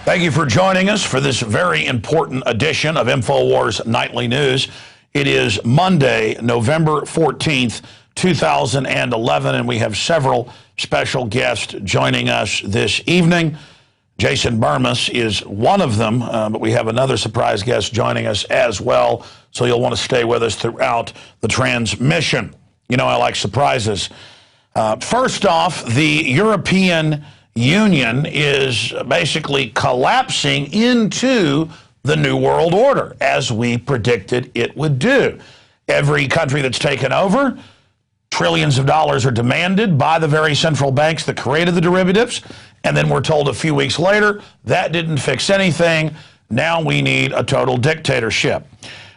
Thank you for joining us for this very important edition of InfoWars Nightly News. It is Monday, November 14th, 2011, and we have several special guests joining us this evening. Jason Burmis is one of them, but we have another surprise guest joining us as well, so you'll want to stay with us throughout the transmission. You know I like surprises. First off, the European Union is basically collapsing into the New World Order, as we predicted it would do. Every country that's taken over, trillions of dollars are demanded by the very central banks that created the derivatives, and then we're told a few weeks later that didn't fix anything. Now we need a total dictatorship.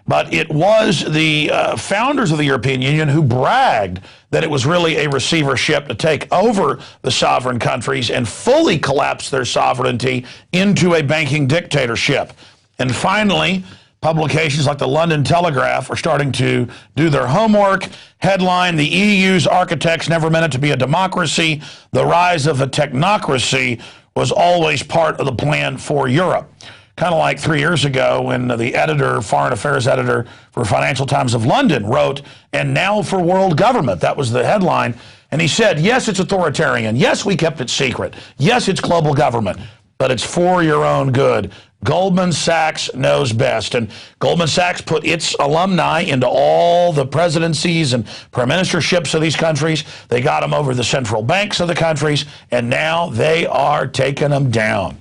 But it was the founders of the European Union who bragged that it was really a receivership to take over the sovereign countries and fully collapse their sovereignty into a banking dictatorship. And finally, publications like the London Telegraph are starting to do their homework. Headline, the EU's architects never meant it to be a democracy. The rise of a technocracy was always part of the plan for Europe. Kind of like 3 years ago when the editor, foreign affairs editor for Financial Times of London wrote, "And now for world government." That was the headline. And he said, yes, it's authoritarian. Yes, we kept it secret. Yes, it's global government, but it's for your own good. Goldman Sachs knows best. And Goldman Sachs put its alumni into all the presidencies and prime ministerships of these countries. They got them over the central banks of the countries, and now they are taking them down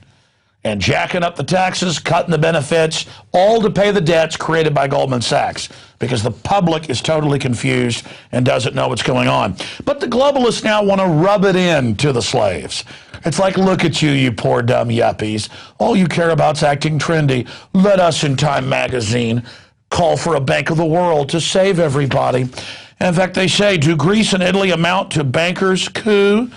and jacking up the taxes, cutting the benefits, all to pay the debts created by Goldman Sachs, because the public is totally confused and doesn't know what's going on. But the globalists now want to rub it in to the slaves. It's like, look at you, you poor dumb yuppies. All you care about is acting trendy. Let us in Time magazine call for a Bank of the World to save everybody. And in fact, they say, do Greece and Italy amount to bankers' coup?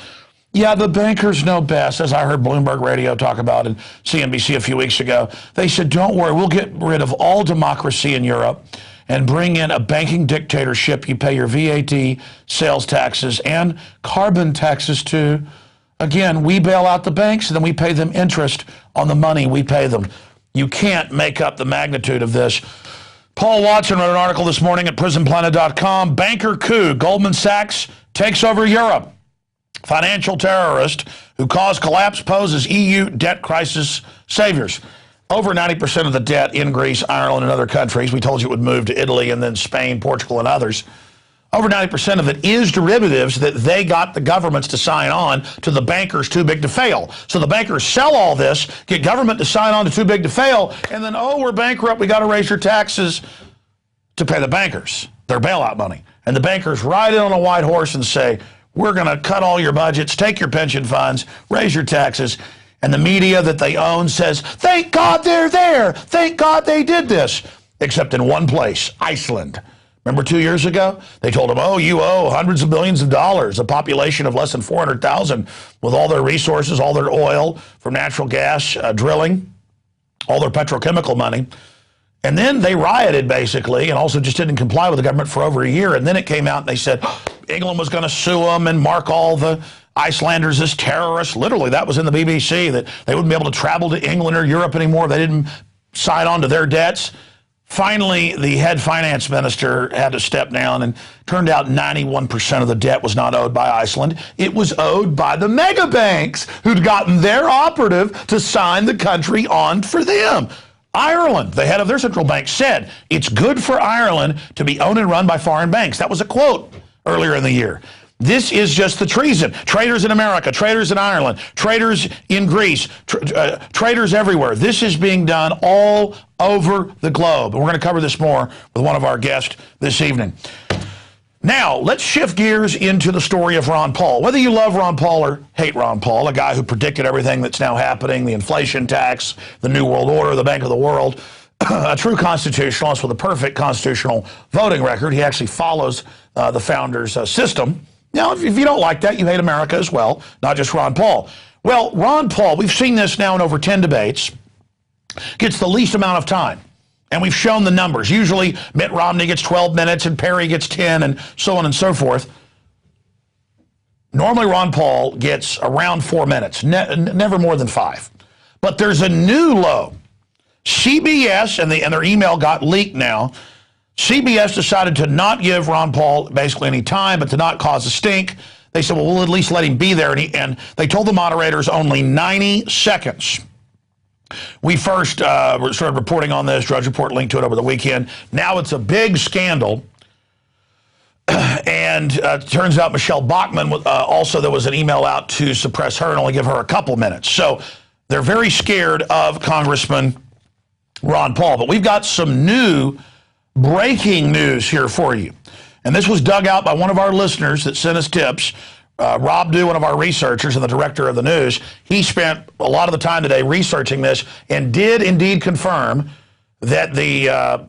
Yeah, the bankers know best, as I heard Bloomberg Radio talk about in CNBC a few weeks ago. They said, don't worry, we'll get rid of all democracy in Europe and bring in a banking dictatorship. You pay your VAT, sales taxes, and carbon taxes too. Again, we bail out the banks, and then we pay them interest on the money we pay them. You can't make up the magnitude of this. Paul Watson wrote an article this morning at prisonplanet.com. Banker coup. Goldman Sachs takes over Europe. Financial terrorist who caused collapse poses EU debt crisis saviors. Over 90% of the debt in Greece, Ireland, and other countries, we told you it would move to Italy and then Spain, Portugal, and others. Over 90% of it is derivatives that they got the governments to sign on to the bankers too big to fail. So the bankers sell all this, get government to sign on to too big to fail, and then, oh, we're bankrupt, we got to raise your taxes to pay the bankers their bailout money. And the bankers ride in on a white horse and say, we're going to cut all your budgets, take your pension funds, raise your taxes. And the media that they own says, thank God they're there. Thank God they did this. Except in one place, Iceland. Remember 2 years ago? They told them, oh, you owe hundreds of billions of dollars, a population of less than 400,000 with all their resources, all their oil from natural gas drilling, all their petrochemical money. And then they rioted, basically, and also just didn't comply with the government for over a year. And then it came out and they said England was going to sue them and mark all the Icelanders as terrorists. Literally, that was in the BBC, that they wouldn't be able to travel to England or Europe anymore if they didn't sign on to their debts. Finally, the head finance minister had to step down, and turned out 91% of the debt was not owed by Iceland. It was owed by the mega banks who'd gotten their operative to sign the country on for them. Ireland, the head of their central bank, said it's good for Ireland to be owned and run by foreign banks. That was a quote earlier in the year. This is just the treason. Traitors in America, traitors in Ireland, traitors in Greece, traitors everywhere. This is being done all over the globe. And we're going to cover this more with one of our guests this evening. Now, let's shift gears into the story of Ron Paul. Whether you love Ron Paul or hate Ron Paul, a guy who predicted everything that's now happening, the inflation tax, the New World Order, the Bank of the World, a true constitutionalist with a perfect constitutional voting record. He actually follows the founders' system. Now, if you don't like that, you hate America as well, not just Ron Paul. Well, Ron Paul, we've seen this now in over 10 debates, gets the least amount of time. And we've shown the numbers. Usually Mitt Romney gets 12 minutes and Perry gets 10 and so on and so forth. Normally Ron Paul gets around 4 minutes, never more than 5. But there's a new low. CBS, and their email got leaked now. CBS decided to not give Ron Paul basically any time, but to not cause a stink. They said, well, we'll at least let him be there. And they told the moderators only 90 seconds. We first started reporting on this. Drudge Report linked to it over the weekend. Now it's a big scandal. And it turns out Michelle Bachmann, also there was an email out to suppress her and only give her a couple minutes. So they're very scared of Congressman Ron Paul. But we've got some new breaking news here for you. And this was dug out by one of our listeners that sent us tips. Rob Dew, one of our researchers and the director of the news, he spent a lot of the time today researching this and did indeed confirm that the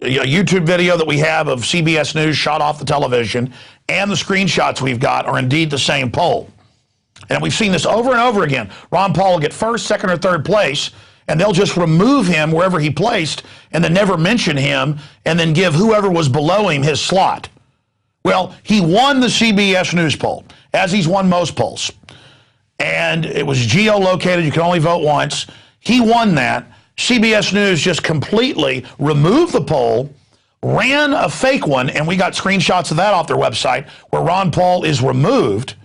YouTube video that we have of CBS News shot off the television and the screenshots we've got are indeed the same poll. And we've seen this over and over again. Ron Paul will get first, second, or third place, and they'll just remove him wherever he placed and then never mention him and then give whoever was below him his slot. Well, he won the CBS News poll, as he's won most polls. And it was geolocated. You can only vote once. He won that. CBS News just completely removed the poll, ran a fake one, and we got screenshots of that off their website where Ron Paul is removed.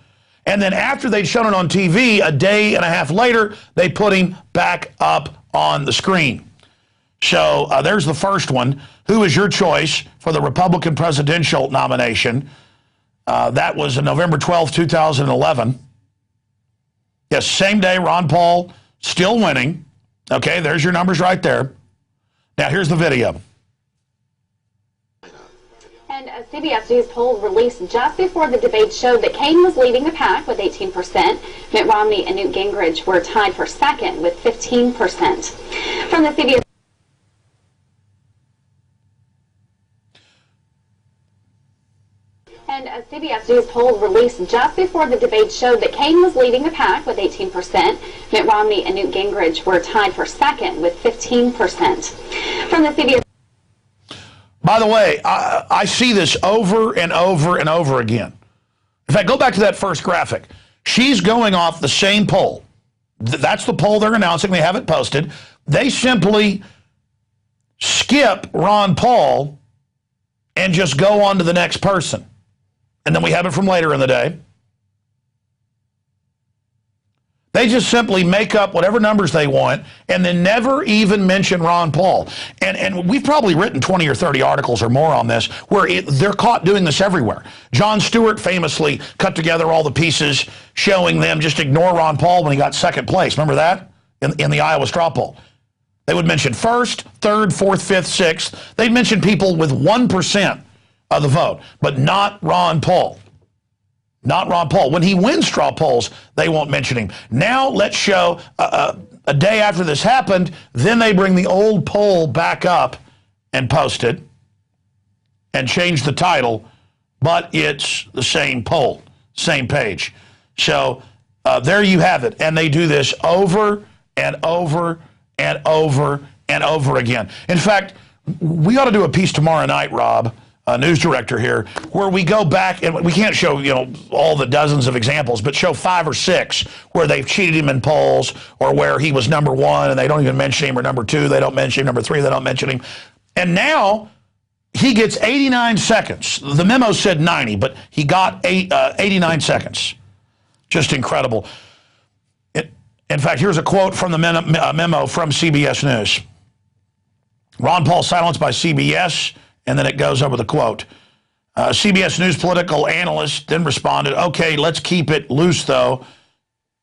And then after they'd shown it on TV, a day and a half later, they put him back up on the screen. So there's the first one. Who is your choice for the Republican presidential nomination? That was on November 12th, 2011. Yes, same day, Ron Paul still winning. Okay, there's your numbers right there. Now, here's the video. And a CBS News poll released just before the debate showed that Kaine was leading the pack with 18%. Mitt Romney and Newt Gingrich were tied for second with 15%. From the CBS... And a CBS News poll released just before the debate showed that Kaine was leading the pack with 18%. Mitt Romney and Newt Gingrich were tied for second with 15%. From the CBS... By the way, I see this over and over and over again. In fact, go back to that first graphic. She's going off the same poll. That's the poll they're announcing. They have it posted. They simply skip Ron Paul and just go on to the next person. And then we have it from later in the day. They just simply make up whatever numbers they want and then never even mention Ron Paul. And we've probably written 20 or 30 articles or more on this where they're caught doing this everywhere. Jon Stewart famously cut together all the pieces showing them just ignore Ron Paul when he got second place. Remember that? In the Iowa straw poll. They would mention first, third, fourth, fifth, sixth. They'd mention people with 1% of the vote, but not Ron Paul. Not Ron Paul. When he wins straw polls, they won't mention him. Now let's show a day after this happened, then they bring the old poll back up and post it and change the title, but it's the same poll, same page. So there you have it. And they do this over and over and over and over again. In fact, we ought to do a piece tomorrow night, Rob, news director here, where we go back and we can't show, all the dozens of examples, but show 5 or 6 where they've cheated him in polls or where he was number 1 and they don't even mention him, or number 2, they don't mention him, number 3, they don't mention him. And now he gets 89 seconds. The memo said 90, but he got 89 seconds. Just incredible. In fact, here's a quote from the memo from CBS News. Ron Paul silenced by CBS. And then it goes over the quote. CBS News political analyst then responded, okay, let's keep it loose, though,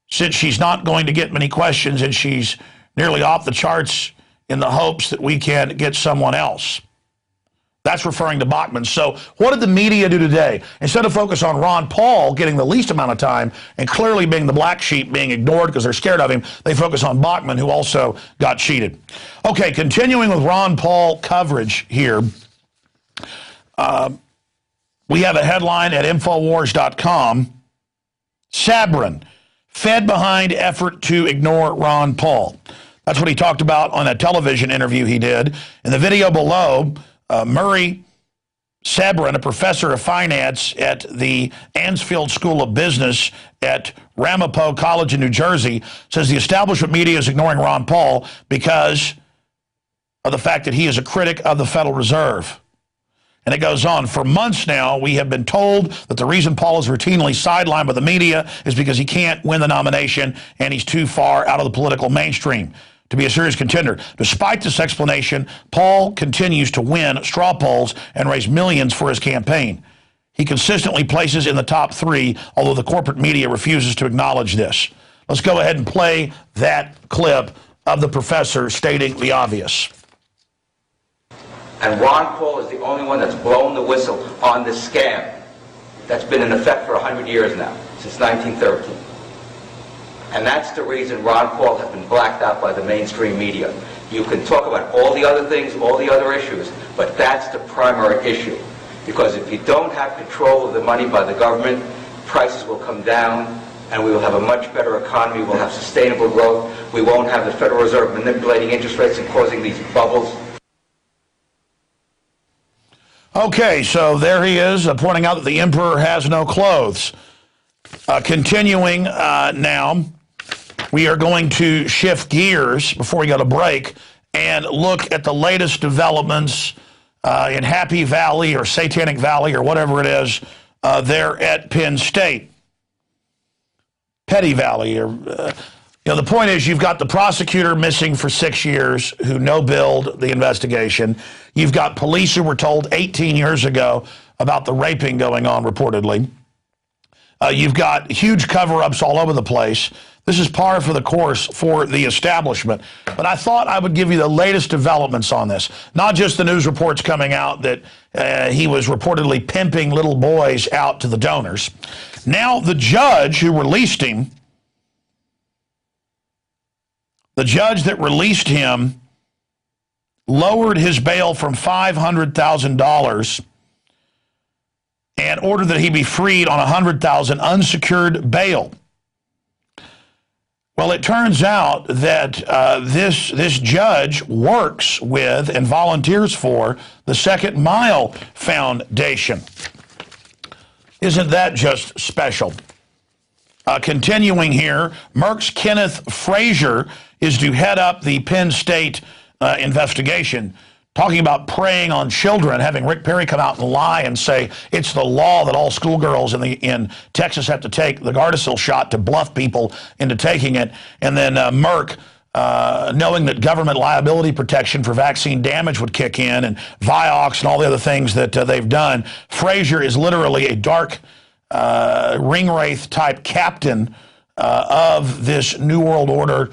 since she's not going to get many questions and she's nearly off the charts in the hopes that we can get someone else. That's referring to Bachmann. So what did the media do today? Instead of focus on Ron Paul getting the least amount of time and clearly being the black sheep being ignored because they're scared of him, they focus on Bachmann, who also got cheated. Okay, continuing with Ron Paul coverage here. We have a headline at InfoWars.com. Sabrin, fed behind effort to ignore Ron Paul. That's what he talked about on a television interview he did. In the video below, Murray Sabrin, a professor of finance at the Ansfield School of Business at Ramapo College in New Jersey, says the establishment media is ignoring Ron Paul because of the fact that he is a critic of the Federal Reserve. And it goes on. For months now, we have been told that the reason Paul is routinely sidelined by the media is because he can't win the nomination and he's too far out of the political mainstream to be a serious contender. Despite this explanation, Paul continues to win straw polls and raise millions for his campaign. He consistently places in the top 3, although the corporate media refuses to acknowledge this. Let's go ahead and play that clip of the professor stating the obvious. And Ron Paul is the only one that's blown the whistle on this scam that's been in effect for 100 years now, since 1913. And that's the reason Ron Paul has been blacked out by the mainstream media. You can talk about all the other things, all the other issues, but that's the primary issue. Because if you don't have control of the money by the government, prices will come down, and we will have a much better economy. We'll have sustainable growth. We won't have the Federal Reserve manipulating interest rates and causing these bubbles. Okay, so there he is, pointing out that the emperor has no clothes. Continuing now, we are going to shift gears before we go to break and look at the latest developments in Happy Valley or Satanic Valley or whatever it is there at Penn State. Petty Valley. Or, the point is you've got the prosecutor missing for 6 years who no-billed the investigation. You've got police who were told 18 years ago about the raping going on reportedly. You've got huge cover-ups all over the place. This is par for the course for the establishment. But I thought I would give you the latest developments on this. Not just the news reports coming out that he was reportedly pimping little boys out to the donors. Now the judge who released him, the judge that released him lowered his bail from $500,000 and ordered that he be freed on $100,000 unsecured bail. Well, it turns out that this judge works with and volunteers for the Second Mile Foundation. Isn't that just special? Continuing here, Merck's Kenneth Frazier is to head up the Penn State investigation, talking about preying on children, having Rick Perry come out and lie and say it's the law that all schoolgirls in Texas have to take the Gardasil shot to bluff people into taking it. And then Merck, knowing that government liability protection for vaccine damage would kick in, and Vioxx and all the other things that they've done. Frazier is literally a dark ringwraith type captain of this New World Order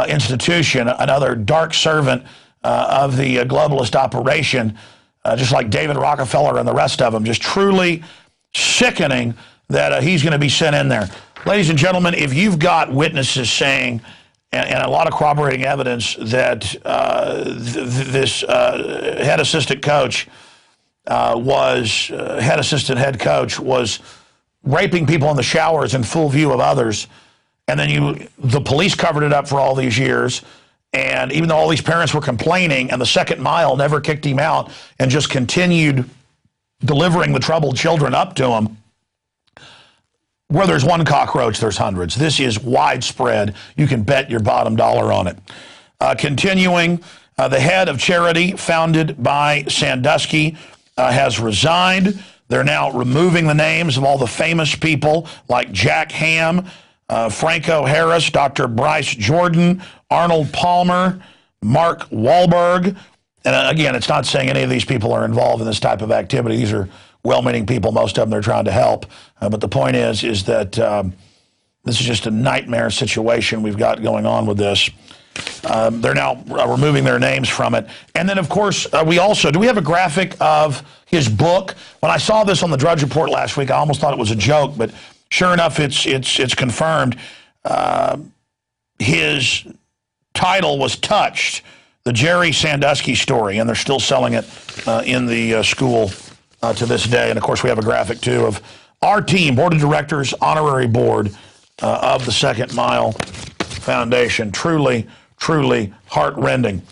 institution, another dark servant of the globalist operation, just like David Rockefeller and the rest of them. Just truly sickening that he's going to be sent in there. Ladies and gentlemen, if you've got witnesses saying, and a lot of corroborating evidence, that this head assistant head coach was raping people in the showers in full view of others, and then the police covered it up for all these years, and even though all these parents were complaining, and the Second Mile never kicked him out and just continued delivering the troubled children up to him, where there's one cockroach, there's hundreds. This is widespread. You can bet your bottom dollar on it. Continuing, the head of charity founded by Sandusky has resigned. They're now removing the names of all the famous people like Jack Ham, Franco Harris, Dr. Bryce Jordan, Arnold Palmer, Mark Wahlberg. And again, it's not saying any of these people are involved in this type of activity. These are well-meaning people. Most of them they're trying to help. But the point is that this is just a nightmare situation we've got going on with this. They're now removing their names from it. And then, of course, do we have a graphic of his book? When I saw this on the Drudge Report last week, I almost thought it was a joke, but sure enough, it's confirmed. His title was Touched, the Jerry Sandusky story, and they're still selling it in the school to this day. And, of course, we have a graphic, too, of our team, Board of Directors, Honorary Board of the Second Mile Foundation. Truly, truly heart-rending.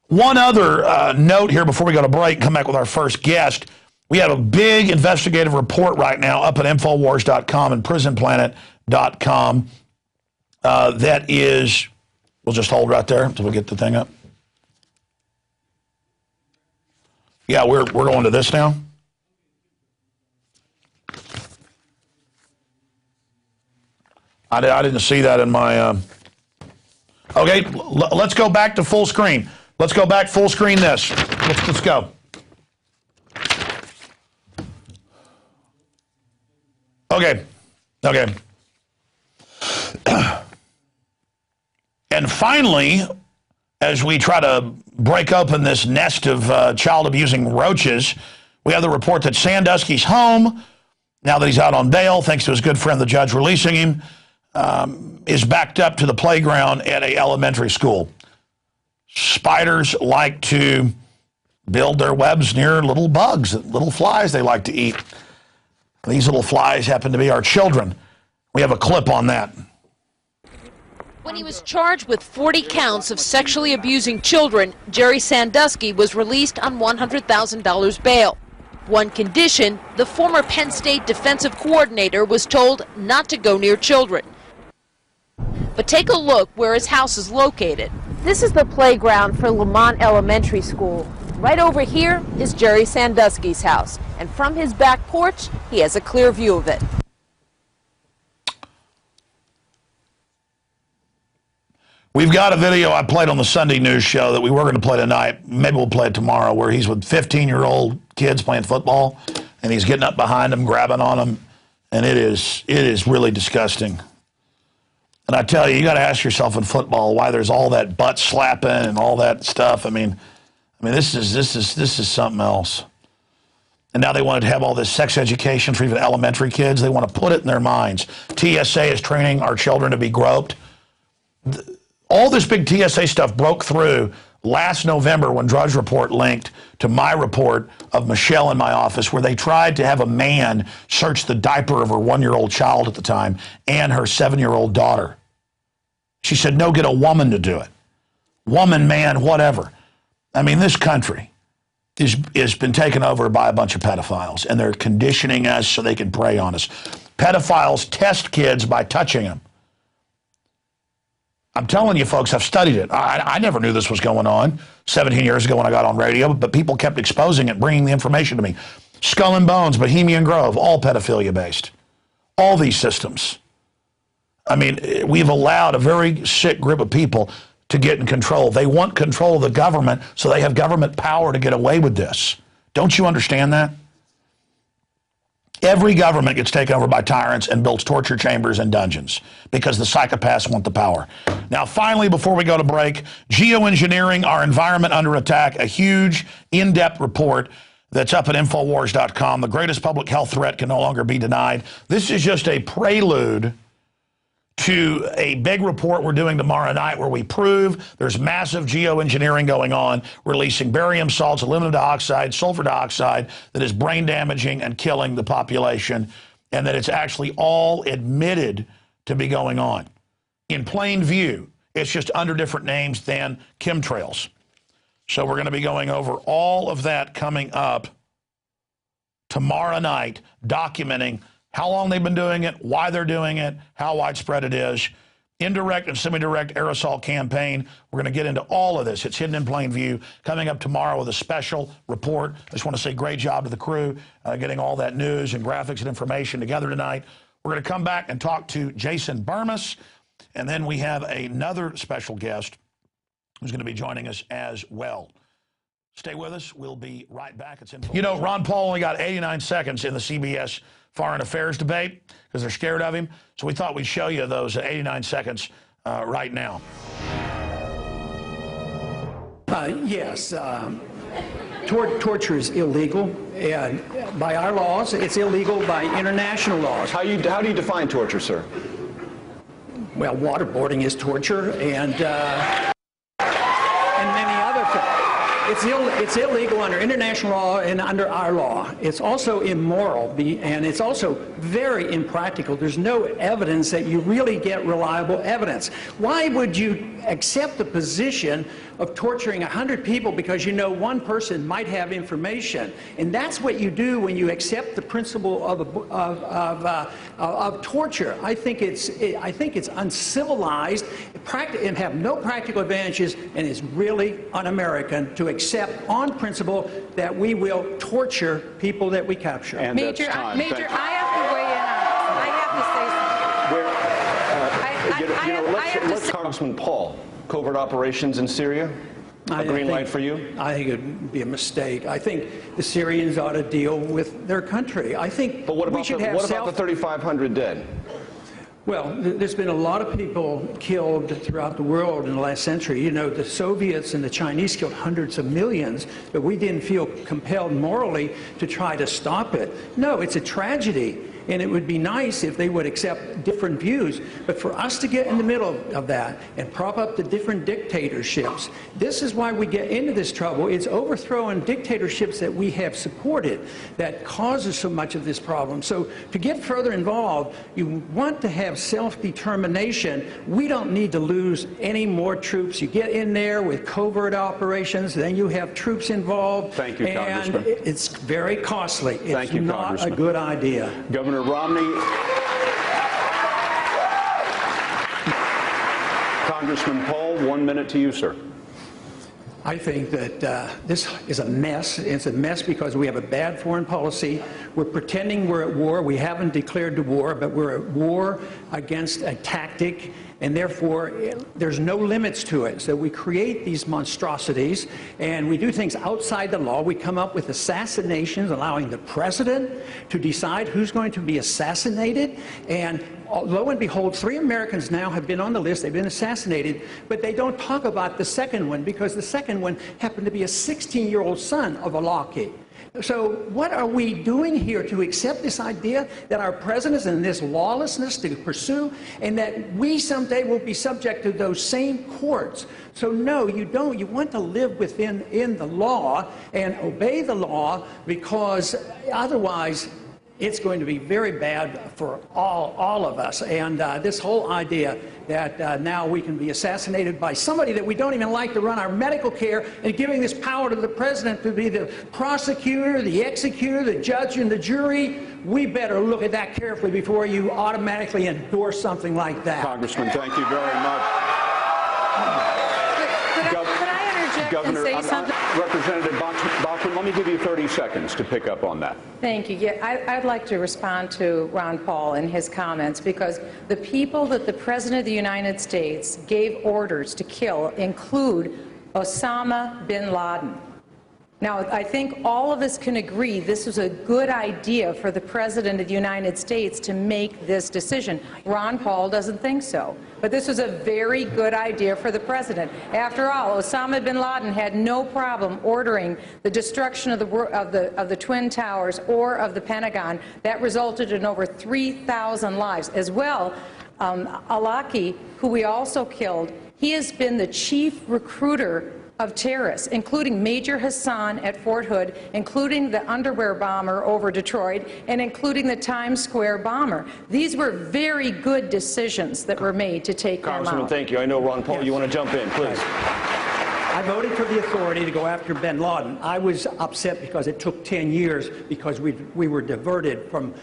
One other note here before we go to break and come back with our first guest. We have a big investigative report right now up at InfoWars.com and PrisonPlanet.com that is, we'll just hold right there until we get the thing up. Yeah, we're going to this now. I didn't see that in my... Okay, let's go back to full screen. Let's go back full screen this. Let's go. Okay. And finally, as we try to break open this nest of child-abusing roaches, we have the report that Sandusky's home, now that he's out on bail, thanks to his good friend, the judge releasing him, is backed up to the playground at an elementary school. Spiders like to build their webs near little bugs, little flies they like to eat. These little flies happen to be our children. We have a clip on that. When he was charged with 40 counts of sexually abusing children, Jerry Sandusky was released on $100,000 bail. One condition, the former Penn State defensive coordinator was told not to go near children. But take a look where his house is located. This is the playground for Lamont Elementary School. Right over here is Jerry Sandusky's house, and from his back porch, he has a clear view of it. We've got a video I played on the Sunday news show that we were going to play tonight. Maybe we'll play it tomorrow, where he's with 15-year-old kids playing football, and he's getting up behind them, grabbing on them, and it is really disgusting. And I tell you, you got to ask yourself in football why there's all that butt slapping and all that stuff. I mean, this is something else. And now they wanted to have all this sex education for even elementary kids. They want to put it in their minds. TSA is training our children to be groped. All this big TSA stuff broke through last November when Drudge Report linked to my report of Michelle in my office, where they tried to have a man search the diaper of her 1-year-old child at the time and her 7-year-old daughter. She said, no, get a woman to do it. Woman, man, whatever. I mean, this country has been taken over by a bunch of pedophiles, and they're conditioning us so they can prey on us. Pedophiles test kids by touching them. I'm telling you, folks, I've studied it. I never knew this was going on 17 years ago when I got on radio, but people kept exposing it, bringing the information to me. Skull and Bones, Bohemian Grove, all pedophilia-based. All these systems. I mean, we've allowed a very sick group of people to get in control. They want control of the government, so they have government power to get away with this. Don't you understand that? Every government gets taken over by tyrants and builds torture chambers and dungeons because the psychopaths want the power. Now, finally, before we go to break, geoengineering, our environment under attack, a huge, in-depth report that's up at InfoWars.com. The greatest public health threat can no longer be denied. This is just a prelude to a big report we're doing tomorrow night where we prove there's massive geoengineering going on, releasing barium salts, aluminum dioxide, sulfur dioxide that is brain damaging and killing the population, and that it's actually all admitted to be going on. In plain view, it's just under different names than chemtrails. So we're going to be going over all of that coming up tomorrow night, documenting how long they've been doing it, why they're doing it, how widespread it is, indirect and semi-direct aerosol campaign. We're going to get into all of this. It's hidden in plain view. Coming up tomorrow with a special report. I just want to say great job to the crew getting all that news and graphics and information together tonight. We're going to come back and talk to Jason Burmis, and then we have another special guest who's going to be joining us as well. Stay with us. We'll be right back. It's InfoWars. You know, Ron Paul only got 89 seconds in the CBS Foreign Affairs debate because they're scared of him. So we thought we'd show you those 89 seconds right now. Yes. Torture is illegal. And by our laws, it's illegal by international laws. How do you define torture, sir? Well, waterboarding is torture, and many other things. It's illegal under international law and under our law. It's also immoral, and it's also very impractical. There's no evidence that you really get reliable evidence. Why would you accept the position of torturing 100 people because you know one person might have information? And that's what you do when you accept the principle of torture. I think it's uncivilized and have no practical advantages, and is really un-American to accept on principle that we will torture people that we capture. And Major, I have to weigh in on. I have to say something. Let's Congressman Paul, covert operations in Syria. A green light for you? I think it would be a mistake. I think the Syrians ought to deal with their country. I think But what about the 3,500 dead? Well, there's been a lot of people killed throughout the world in the last century. You know, the Soviets and the Chinese killed hundreds of millions, but we didn't feel compelled morally to try to stop it. No, it's a tragedy. And it would be nice if they would accept different views. But for us to get in the middle of that and prop up the different dictatorships, this is why we get into this trouble. It's overthrowing dictatorships that we have supported that causes so much of this problem. So to get further involved, you want to have self-determination. We don't need to lose any more troops. You get in there with covert operations, then you have troops involved. Thank you, Congressman. And it's very costly. Thank you, not Congressman. a good idea. Governor Romney. Congressman Paul, 1 minute to you, sir. I think that this is a mess. It's a mess because we have a bad foreign policy. We're pretending we're at war. We haven't declared the war, but we're at war against a tactic, and therefore there's no limits to it. So we create these monstrosities, and we do things outside the law. We come up with assassinations, allowing the president to decide who's going to be assassinated. And lo and behold, 3 Americans now have been on the list. They've been assassinated, but they don't talk about the second one because the second one happened to be a 16-year-old son of a Lockheed. So what are we doing here to accept this idea that our president is in this lawlessness to pursue, and that we someday will be subject to those same courts? So no, you don't. You want to live within the law and obey the law, because otherwise it's going to be very bad for all of us. And this whole idea that now we can be assassinated by somebody that we don't even like to run our medical care, and giving this power to the president to be the prosecutor, the executor, the judge, and the jury, we better look at that carefully before you automatically endorse something like that. Congressman, thank you very much. Could I interject Governor, and say something? Representative Bachman, let me give you 30 seconds to pick up on that. Thank you. Yeah, I'd like to respond to Ron Paul and his comments, because the people that the President of the United States gave orders to kill include Osama bin Laden. Now, I think all of us can agree this was a good idea for the President of the United States to make this decision. Ron Paul doesn't think so. But this was a very good idea for the President. After all, Osama bin Laden had no problem ordering the destruction of the Twin Towers or of the Pentagon. That resulted in over 3,000 lives. As well, Alaki, who we also killed, he has been the chief recruiter of terrorists, including Major Hassan at Fort Hood, including the underwear bomber over Detroit, and including the Times Square bomber. These were very good decisions that were made to take them out. Congressman, thank you. I know, Ron Paul, you want to jump in, please. I voted for the authority to go after bin Laden. I was upset because it took 10 years because we were diverted from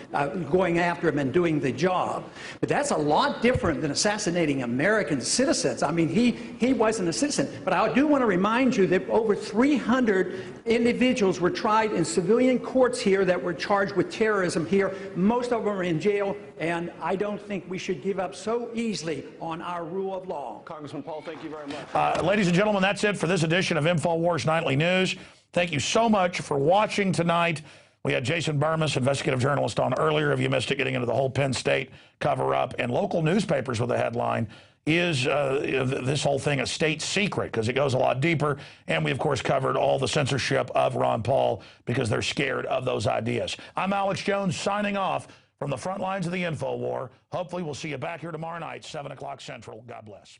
going after him and doing the job. But that's a lot different than assassinating American citizens. I mean, he wasn't a citizen. But I do want to remind you that over 300 individuals were tried in civilian courts here that were charged with terrorism here. Most of them are in jail, and I don't think we should give up so easily on our rule of law. Congressman Paul, thank you very much. Ladies and gentlemen, that's it for this edition of InfoWars Nightly News. Thank you so much for watching tonight. We had Jason Burmis, investigative journalist, on earlier. If you missed it, getting into the whole Penn State cover-up, and local newspapers with a headline, is this whole thing a state secret? Because it goes a lot deeper. And we, of course, covered all the censorship of Ron Paul because they're scared of those ideas. I'm Alex Jones, signing off from the front lines of the InfoWar. Hopefully we'll see you back here tomorrow night, 7 o'clock Central. God bless.